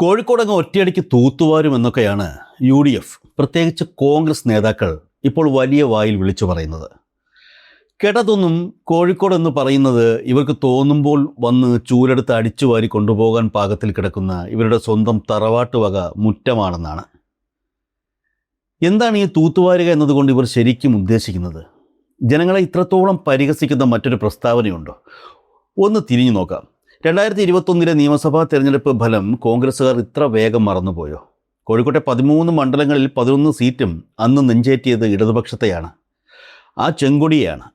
കോഴിക്കോടങ്ങ് ഒറ്റയടിക്ക് തൂത്തുവാരുമെന്നൊക്കെയാണ് UDF, പ്രത്യേകിച്ച് കോൺഗ്രസ് നേതാക്കൾ ഇപ്പോൾ വലിയ വായിൽ വിളിച്ചു പറയുന്നത്. കേട്ടതൊന്നും കോഴിക്കോട് എന്ന് പറയുന്നത് ഇവർക്ക് തോന്നുമ്പോൾ വന്ന് ചൂലെടുത്ത് അടിച്ചുവാരി കൊണ്ടുപോകാൻ പാകത്തിൽ കിടക്കുന്ന ഇവരുടെ സ്വന്തം തറവാട്ട് വക മുറ്റമാണെന്നാണ്. എന്താണ് ഈ തൂത്തുവാരുക എന്നതുകൊണ്ട് ഇവർ ശരിക്കും ഉദ്ദേശിക്കുന്നത്? ജനങ്ങളെ ഇത്രത്തോളം പരിഹസിക്കുന്ന മറ്റൊരു പ്രസ്താവനയുണ്ടോ? ഒന്ന് തിരിഞ്ഞു നോക്കാം. 2021 നിയമസഭാ തെരഞ്ഞെടുപ്പ് ഫലം കോൺഗ്രസ്സുകാർ ഇത്ര വേഗം മറന്നുപോയോ? കോഴിക്കോട്ടെ 13 മണ്ഡലങ്ങളിൽ 11 സീറ്റും അന്ന് നെഞ്ചേറ്റിയത് ഇടതുപക്ഷത്തെയാണ്, ആ ചെങ്കൊടിയാണ്.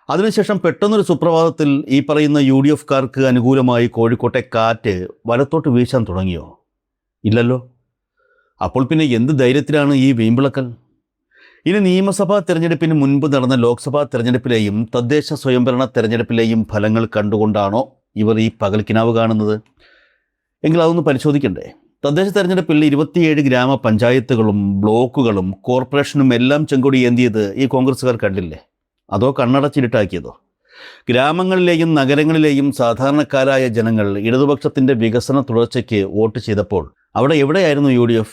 അതിനുശേഷം പെട്ടെന്നൊരു സുപ്രഭാതത്തിൽ ഈ പറയുന്ന UDFക്കാർക്ക് അനുകൂലമായി കോഴിക്കോട്ടെ കാറ്റ് വലത്തോട്ട് വീശാൻ തുടങ്ങിയോ? ഇല്ലല്ലോ. അപ്പോൾ പിന്നെ എന്ത് ധൈര്യത്തിലാണ് ഈ വീമ്പിളക്കൽ? ഇനി നിയമസഭാ തെരഞ്ഞെടുപ്പിന് മുൻപ് നടന്ന ലോക്സഭാ തെരഞ്ഞെടുപ്പിലെയും തദ്ദേശ സ്വയംഭരണ തെരഞ്ഞെടുപ്പിലെയും ഫലങ്ങൾ കണ്ടുകൊണ്ടാണോ ഇവർ ഈ പകൽക്കിനാവ് കാണുന്നത്? എങ്കിൽ അതൊന്ന് പരിശോധിക്കണ്ടേ? തദ്ദേശ തെരഞ്ഞെടുപ്പിൽ 27 ഗ്രാമപഞ്ചായത്തുകളും ബ്ലോക്കുകളും കോർപ്പറേഷനും എല്ലാം ചെങ്കൊടി ഏന്തിയത് ഈ കോൺഗ്രസ്സുകാർ കണ്ടില്ലേ? അതോ കണ്ണടച്ചിരുട്ടാക്കിയതോ? ഗ്രാമങ്ങളിലെയും നഗരങ്ങളിലെയും സാധാരണക്കാരായ ജനങ്ങൾ ഇടതുപക്ഷത്തിൻ്റെ വികസന തുടർച്ചയ്ക്ക് വോട്ട് ചെയ്തപ്പോൾ അവിടെ എവിടെയായിരുന്നു UDF?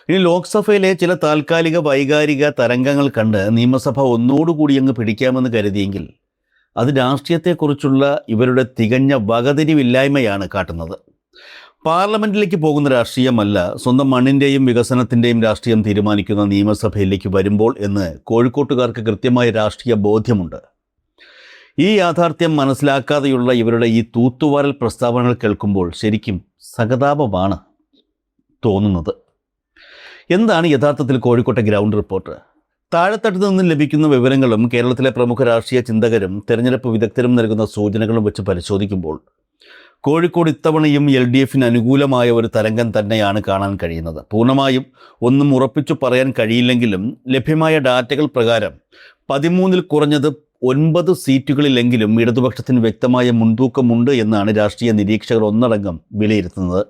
ഇനി ലോക്സഭയിലെ ചില താൽക്കാലിക വൈകാരിക തരംഗങ്ങൾ കണ്ട് നിയമസഭ ഒന്നോടുകൂടി അങ്ങ് പിടിക്കാമെന്ന് കരുതിയെങ്കിൽ അത് രാഷ്ട്രീയത്തെക്കുറിച്ചുള്ള ഇവരുടെ തികഞ്ഞ വകതിരിവില്ലായ്മയാണ് കാട്ടുന്നത്. പാർലമെൻറ്റിലേക്ക് പോകുന്ന രാഷ്ട്രീയമല്ല സ്വന്തം മണ്ണിൻ്റെയും വികസനത്തിൻ്റെയും രാഷ്ട്രീയം തീരുമാനിക്കുന്ന നിയമസഭയിലേക്ക് വരുമ്പോൾ എന്ന് കോഴിക്കോട്ടുകാർക്ക് കൃത്യമായ രാഷ്ട്രീയ ബോധ്യമുണ്ട്. ഈ യാഥാർത്ഥ്യം മനസ്സിലാക്കാതെയുള്ള ഇവരുടെ ഈ തൂത്തുവാരൽ പ്രസ്താവനകൾ കേൾക്കുമ്പോൾ ശരിക്കും സഹതാപമാണ് തോന്നുന്നത്. എന്താണ് യഥാർത്ഥത്തിൽ കോഴിക്കോട്ടെ ഗ്രൗണ്ട് റിപ്പോർട്ട്? താഴെത്തട്ടിൽ നിന്നും ലഭിക്കുന്ന വിവരങ്ങളും കേരളത്തിലെ പ്രമുഖ രാഷ്ട്രീയ ചിന്തകരും തെരഞ്ഞെടുപ്പ് വിദഗ്ധരും നൽകുന്ന സൂചനകളും വെച്ച് പരിശോധിക്കുമ്പോൾ കോഴിക്കോട് ഇത്തവണയും LDFന് അനുകൂലമായ ഒരു തരംഗം തന്നെയാണ് കാണാൻ കഴിയുന്നത്. പൂർണ്ണമായും ഒന്നും ഉറപ്പിച്ചു പറയാൻ കഴിയില്ലെങ്കിലും ലഭ്യമായ ഡാറ്റകൾ പ്രകാരം 13-ൽ കുറഞ്ഞത് 9 സീറ്റുകളിലെങ്കിലും ഇടതുപക്ഷത്തിന് വ്യക്തമായ മുൻതൂക്കമുണ്ട് എന്നാണ് രാഷ്ട്രീയ നിരീക്ഷകർ ഒന്നടങ്കം വിലയിരുത്തുന്നത്.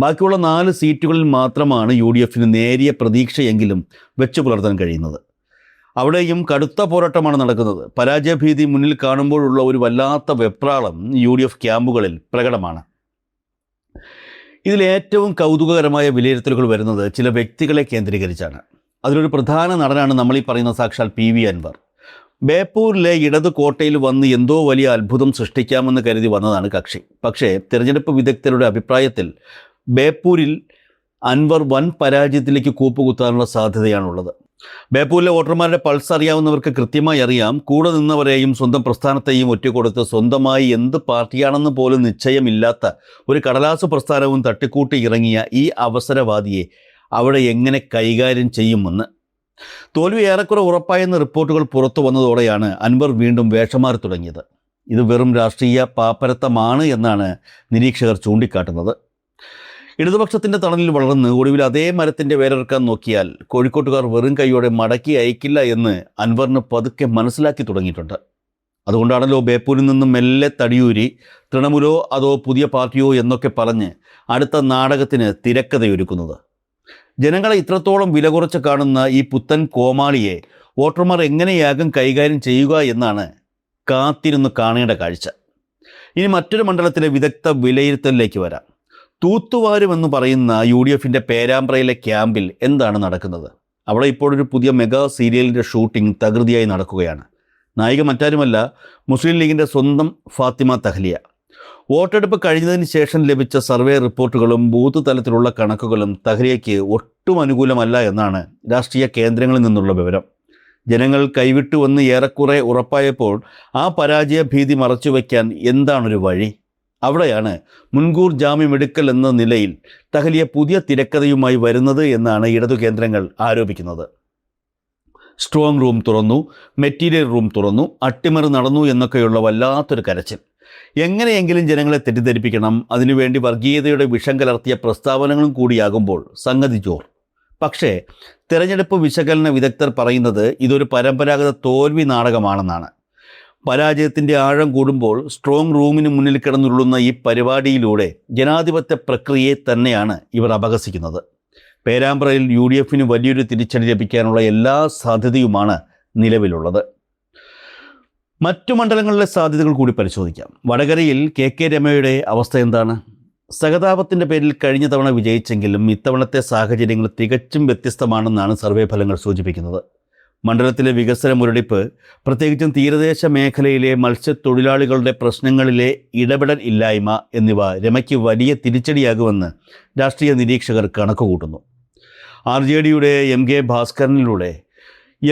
ബാക്കിയുള്ള 4 സീറ്റുകളിൽ മാത്രമാണ് UDFന് നേരിയ പ്രതീക്ഷയെങ്കിലും വെച്ചു പുലർത്താൻ കഴിയുന്നത്. അവിടെയും കടുത്ത പോരാട്ടമാണ് നടക്കുന്നത്. പരാജയഭീതി മുന്നിൽ കാണുമ്പോഴുള്ള ഒരു വല്ലാത്ത വെപ്രാളം UDF ക്യാമ്പുകളിൽ പ്രകടമാണ്. ഇതിലേറ്റവും കൗതുകകരമായ വിലയിരുത്തലുകൾ വരുന്നത് ചില വ്യക്തികളെ കേന്ദ്രീകരിച്ചാണ്. അതിലൊരു പ്രധാന നടനാണ് നമ്മൾ ഈ പറയുന്ന സാക്ഷാൽ PV അൻവർ. ബേപ്പൂരിലെ ഇടത് കോട്ടയിൽ വന്ന് എന്തോ വലിയ അത്ഭുതം സൃഷ്ടിക്കാമെന്ന് കരുതി വന്നതാണ് കക്ഷി. പക്ഷേ തിരഞ്ഞെടുപ്പ് വിദഗ്ധരുടെ അഭിപ്രായത്തിൽ ബേപ്പൂരിൽ അൻവർ വൻ പരാജയത്തിലേക്ക് കൂപ്പുകുത്താനുള്ള സാധ്യതയാണുള്ളത്. ബേപ്പൂരിലെ വോട്ടർമാരുടെ പൾസ് അറിയാവുന്നവർക്ക് കൃത്യമായി അറിയാം, കൂടെ നിന്നവരെയും സ്വന്തം പ്രസ്ഥാനത്തെയും ഒറ്റക്കൊടുത്ത് സ്വന്തമായി എന്ത് പാർട്ടിയാണെന്ന് പോലും നിശ്ചയമില്ലാത്ത ഒരു കടലാസു പ്രസ്ഥാനവും തട്ടിക്കൂട്ടി ഇറങ്ങിയ ഈ അവസരവാദിയെ അവിടെ എങ്ങനെ കൈകാര്യം ചെയ്യുമെന്ന്. തോൽവി ഏറെക്കുറെ ഉറപ്പായെന്ന റിപ്പോർട്ടുകൾ പുറത്തു വന്നതോടെയാണ് അൻവർ വീണ്ടും വേഷമാറി തുടങ്ങിയത്. ഇത് വെറും രാഷ്ട്രീയ പാപ്പരത്തമാണ് എന്നാണ് നിരീക്ഷകർ ചൂണ്ടിക്കാട്ടുന്നത്. ഇടതുപക്ഷത്തിൻ്റെ തണലിൽ വളർന്ന് ഒടുവിൽ അതേ മരത്തിൻ്റെ വേരിറക്കാൻ നോക്കിയാൽ കോഴിക്കോട്ടുകാർ വെറും കൈയോടെ മടക്കി അയക്കില്ല എന്ന് അൻവറിന് പതുക്കെ മനസ്സിലാക്കി തുടങ്ങിയിട്ടുണ്ട്. അതുകൊണ്ടാണല്ലോ ബേപ്പൂരിൽ നിന്നും മെല്ലെ തടിയൂരി തൃണമൂലോ അതോ പുതിയ പാർട്ടിയോ എന്നൊക്കെ പറഞ്ഞ് അടുത്ത നാടകത്തിന് തിരക്കഥയൊരുക്കുന്നത്. ജനങ്ങളെ ഇത്രത്തോളം വില കുറച്ച് കാണുന്ന ഈ പുത്തൻ കോമാളിയെ വോട്ടർമാർ എങ്ങനെയാകും കൈകാര്യം ചെയ്യുക എന്നാണ് കാത്തിരുന്ന് കാണേണ്ട കാഴ്ച. ഇനി മറ്റൊരു മണ്ഡലത്തിലെ വിദഗ്ധ വിലയിരുത്തലിലേക്ക് വരാം. തൂത്തുവാരുമെന്ന് പറയുന്ന UDFൻ്റെ പേരാമ്പ്രയിലെ ക്യാമ്പിൽ എന്താണ് നടക്കുന്നത്? അവിടെ ഇപ്പോഴൊരു പുതിയ മെഗാ സീരിയലിൻ്റെ ഷൂട്ടിംഗ് തകൃതിയായി നടക്കുകയാണ്. നായിക മറ്റാരുമല്ല, മുസ്ലിം ലീഗിൻ്റെ സ്വന്തം ഫാത്തിമ തഹ്ലിയ. വോട്ടെടുപ്പ് കഴിഞ്ഞതിന് ശേഷം ലഭിച്ച സർവേ റിപ്പോർട്ടുകളും ബൂത്ത് തലത്തിലുള്ള കണക്കുകളും തഹ്ലിയയ്ക്ക് ഒട്ടും അനുകൂലമല്ല എന്നാണ് രാഷ്ട്രീയ കേന്ദ്രങ്ങളിൽ നിന്നുള്ള വിവരം. ജനങ്ങൾ കൈവിട്ടുവെന്ന് ഏറെക്കുറെ ഉറപ്പായപ്പോൾ ആ പരാജയ ഭീതി മറച്ചുവെക്കാൻ എന്താണൊരു വഴി? അവിടെയാണ് മുൻകൂർ ജാമ്യമെടുക്കൽ എന്ന നിലയിൽ തഹ്ലിയ പുതിയ തിരക്കഥയുമായി വരുന്നത് എന്നാണ് ഇടതു കേന്ദ്രങ്ങൾ ആരോപിക്കുന്നത്. സ്ട്രോങ് റൂം തുറന്നു, മെറ്റീരിയൽ റൂം തുറന്നു, അട്ടിമറി നടന്നു എന്നൊക്കെയുള്ള വല്ലാത്തൊരു കരച്ചിൽ. എങ്ങനെയെങ്കിലും ജനങ്ങളെ തെറ്റിദ്ധരിപ്പിക്കണം, അതിനുവേണ്ടി വർഗീയതയുടെ വിഷം കലർത്തിയ പ്രസ്താവനകളും കൂടിയാകുമ്പോൾ സംഗതി ജോർ. പക്ഷേ തെരഞ്ഞെടുപ്പ് വിശകലന വിദഗ്ധർ പറയുന്നത് ഇതൊരു പരമ്പരാഗത തോൽവി നാടകമാണെന്നാണ്. പരാജയത്തിൻ്റെ ആഴം കൂടുമ്പോൾ സ്ട്രോങ് റൂമിന് മുന്നിൽ കിടന്നുരുളുന്ന ഈ പരിപാടിയിലൂടെ ജനാധിപത്യ പ്രക്രിയയെ തന്നെയാണ് ഇവർ അപഹസിക്കുന്നത്. പേരാമ്പ്രയിൽ UDFന് വലിയൊരു തിരിച്ചടി ലഭിക്കാനുള്ള എല്ലാ സാധ്യതയുമാണ് നിലവിലുള്ളത്. മറ്റു മണ്ഡലങ്ങളിലെ സാധ്യതകൾ കൂടി പരിശോധിക്കാം. വടകരയിൽ KK രമയുടെ അവസ്ഥ എന്താണ്? സഹതാപത്തിൻ്റെ പേരിൽ കഴിഞ്ഞ തവണ വിജയിച്ചെങ്കിലും ഇത്തവണത്തെ സാഹചര്യങ്ങൾ തികച്ചും വ്യത്യസ്തമാണെന്നാണ് സർവേ ഫലങ്ങൾ സൂചിപ്പിക്കുന്നത്. മണ്ഡലത്തിലെ വികസന മുരടിപ്പ്, പ്രത്യേകിച്ചും തീരദേശ മേഖലയിലെ മത്സ്യത്തൊഴിലാളികളുടെ പ്രശ്നങ്ങളിലെ ഇടപെടൽ ഇല്ലായ്മ എന്നിവ രമയ്ക്ക് വലിയ തിരിച്ചടിയാകുമെന്ന് രാഷ്ട്രീയ നിരീക്ഷകർ കണക്കുകൂട്ടുന്നു. RJDയുടെ MK ഭാസ്കരനിലൂടെ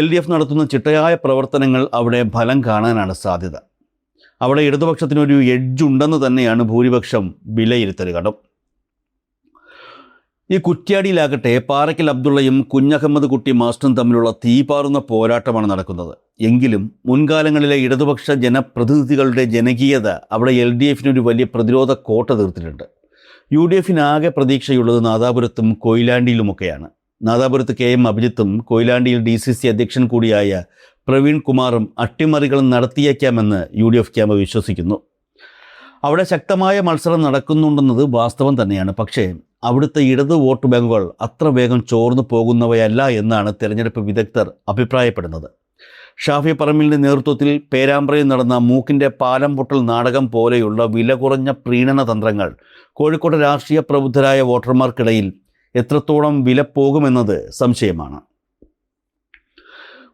LDF നടത്തുന്ന ചിട്ടയായ പ്രവർത്തനങ്ങൾ അവിടെ ഫലം കാണാനാണ് സാധ്യത. അവിടെ ഇടതുപക്ഷത്തിനൊരു എഡ്ജ് ഉണ്ടെന്ന് തന്നെയാണ് ഭൂരിപക്ഷം വിലയിരുത്തലുകളും. ഈ കുറ്റ്യാടിയിലാകട്ടെ പാറയ്ക്കൽ അബ്ദുള്ളയും കുഞ്ഞഹമ്മദ് കുട്ടി മാസ്റ്ററും തമ്മിലുള്ള തീപാറുന്ന പോരാട്ടമാണ് നടക്കുന്നത്. എങ്കിലും മുൻകാലങ്ങളിലെ ഇടതുപക്ഷ ജനപ്രതിനിധികളുടെ ജനകീയത അവിടെ LDFനൊരു വലിയ പ്രതിരോധ കോട്ട തീർത്തിട്ടുണ്ട്. UDFനാകെ പ്രതീക്ഷയുള്ളത് നാദാപുരത്തും കൊയിലാണ്ടിയിലുമൊക്കെയാണ്. നാദാപുരത്ത് KM അഭിജിത്തും കൊയിലാണ്ടിയിൽ DCC അധ്യക്ഷൻ കൂടിയായ പ്രവീൺ കുമാറും അട്ടിമറികൾ നടത്തിയേക്കാമെന്ന് UDF ക്യാമ്പ് വിശ്വസിക്കുന്നു. അവിടെ ശക്തമായ മത്സരം നടക്കുന്നുണ്ടെന്നത് വാസ്തവം തന്നെയാണ്. പക്ഷേ അവിടുത്തെ ഇടത് വോട്ട് ബാങ്കുകൾ അത്ര വേഗം ചോർന്നു പോകുന്നവയല്ല എന്നാണ് തെരഞ്ഞെടുപ്പ് വിദഗ്ധർ അഭിപ്രായപ്പെടുന്നത്. ഷാഫി പറമ്പിലിൻ്റെ നേതൃത്വത്തിൽ പേരാമ്പ്രയിൽ നടന്ന മൂക്കിൻ്റെ പാലം പൊട്ടൽ നാടകം പോലെയുള്ള വില കുറഞ്ഞ പ്രീണന തന്ത്രങ്ങൾ കോഴിക്കോട് രാഷ്ട്രീയ പ്രബുദ്ധരായ വോട്ടർമാർക്കിടയിൽ എത്രത്തോളം വില പോകുമെന്നത് സംശയമാണ്.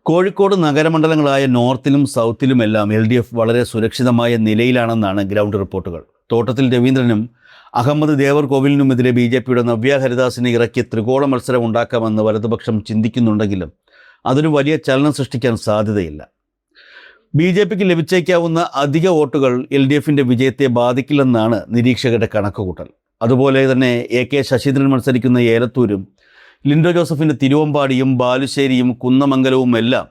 കോഴിക്കോട് നഗരമണ്ഡലങ്ങളായ നോർത്തിലും സൗത്തിലുമെല്ലാം LDF വളരെ സുരക്ഷിതമായ നിലയിലാണെന്നാണ് ഗ്രൗണ്ട് റിപ്പോർട്ടുകൾ. തോട്ടത്തിൽ രവീന്ദ്രനും അഹമ്മദ് ദേവർകോവിലിനുമെതിരെ BJPയുടെ നവ്യ ഹരിദാസിനെ ഇറക്കി ത്രികോണ മത്സരം ഉണ്ടാക്കാമെന്ന് വലതുപക്ഷം ചിന്തിക്കുന്നുണ്ടെങ്കിലും അതിന് വലിയ ചലനം സൃഷ്ടിക്കാൻ സാധ്യതയില്ല. BJPക്ക് ലഭിച്ചേക്കാവുന്ന അധിക വോട്ടുകൾ LDFൻ്റെ വിജയത്തെ ബാധിക്കില്ലെന്നാണ് നിരീക്ഷകരുടെ കണക്കുകൂട്ടൽ. അതുപോലെ തന്നെ AK ശശീന്ദ്രൻ മത്സരിക്കുന്ന ഏലത്തൂരും ലിൻഡോ ജോസഫിൻ്റെ തിരുവമ്പാടിയും ബാലുശ്ശേരിയും കുന്നമംഗലവും എല്ലാം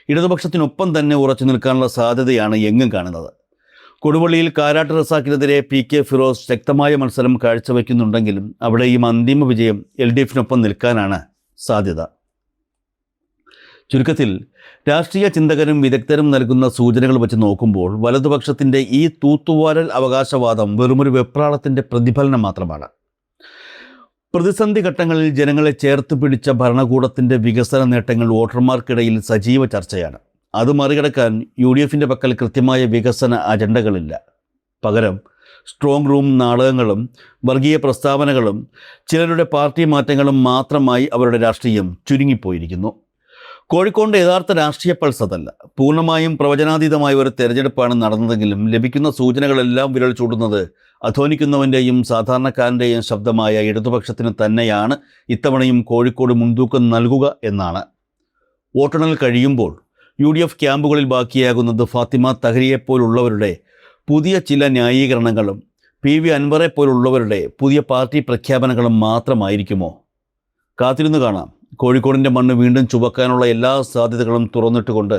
ഇടതുപക്ഷത്തിനൊപ്പം തന്നെ ഉറച്ചു നിൽക്കാനുള്ള സാധ്യതയാണ് എങ്ങും കാണുന്നത്. കൊടുവള്ളിയിൽ കാരാട്ട് റസാക്കിനെതിരെ PK ഫിറോസ് ശക്തമായ മത്സരം കാഴ്ചവെക്കുന്നുണ്ടെങ്കിലും അവിടെയും അന്തിമ വിജയം LDFനൊപ്പം നിൽക്കാനാണ് സാധ്യത. ചുരുക്കത്തിൽ രാഷ്ട്രീയ ചിന്തകരും വിദഗ്ധരും നൽകുന്ന സൂചനകൾ വെച്ച് നോക്കുമ്പോൾ വലതുപക്ഷത്തിൻ്റെ ഈ തൂത്തുവാരൽ അവകാശവാദം വെറുമൊരു വെപ്രാളത്തിൻ്റെ പ്രതിഫലനം മാത്രമാണ്. പ്രതിസന്ധി ഘട്ടങ്ങളിൽ ജനങ്ങളെ ചേർത്ത് പിടിച്ച ഭരണകൂടത്തിൻ്റെ വികസന നേട്ടങ്ങൾ വോട്ടർമാർക്കിടയിൽ സജീവ ചർച്ചയാണ്. അത് മറികടക്കാൻ UDFൻ്റെ പക്കൽ കൃത്യമായ വികസന അജണ്ടകളില്ല. പകരം സ്ട്രോങ് റൂം നാടകങ്ങളും വർഗീയ പ്രസ്താവനകളും ചിലരുടെ പാർട്ടി മാറ്റങ്ങളും മാത്രമായി അവരുടെ രാഷ്ട്രീയം ചുരുങ്ങിപ്പോയിരിക്കുന്നു. കോഴിക്കോടിൻ്റെ യഥാർത്ഥ രാഷ്ട്രീയ പൾസ് അതല്ല. പൂർണ്ണമായും പ്രവചനാതീതമായ ഒരു തെരഞ്ഞെടുപ്പാണ് നടന്നതെങ്കിലും ലഭിക്കുന്ന സൂചനകളെല്ലാം വിരൽ ചൂടുന്നത് അധ്വാനിക്കുന്നവൻ്റെയും സാധാരണക്കാരൻ്റെയും ശബ്ദമായ ഇടതുപക്ഷത്തിന് തന്നെയാണ് ഇത്തവണയും കോഴിക്കോട് മുൻതൂക്കം നൽകുക എന്നാണ്. വോട്ടെണ്ണൽ കഴിയുമ്പോൾ UDF ക്യാമ്പുകളിൽ ബാക്കിയാകുന്നത് ഫാത്തിമ തഹരിയെപ്പോലുള്ളവരുടെ പുതിയ ചില ന്യായീകരണങ്ങളും PV അൻവറെപ്പോലുള്ളവരുടെ പുതിയ പാർട്ടി പ്രഖ്യാപനങ്ങളും മാത്രമായിരിക്കുമോ? കാത്തിരുന്ന് കാണാം. കോഴിക്കോടിൻ്റെ മണ്ണ് വീണ്ടും ചുവക്കാനുള്ള എല്ലാ സാധ്യതകളും തുറന്നിട്ടുകൊണ്ട്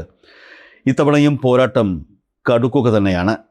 ഇത്തവണയും പോരാട്ടം കടുക്കുക തന്നെയാണ്.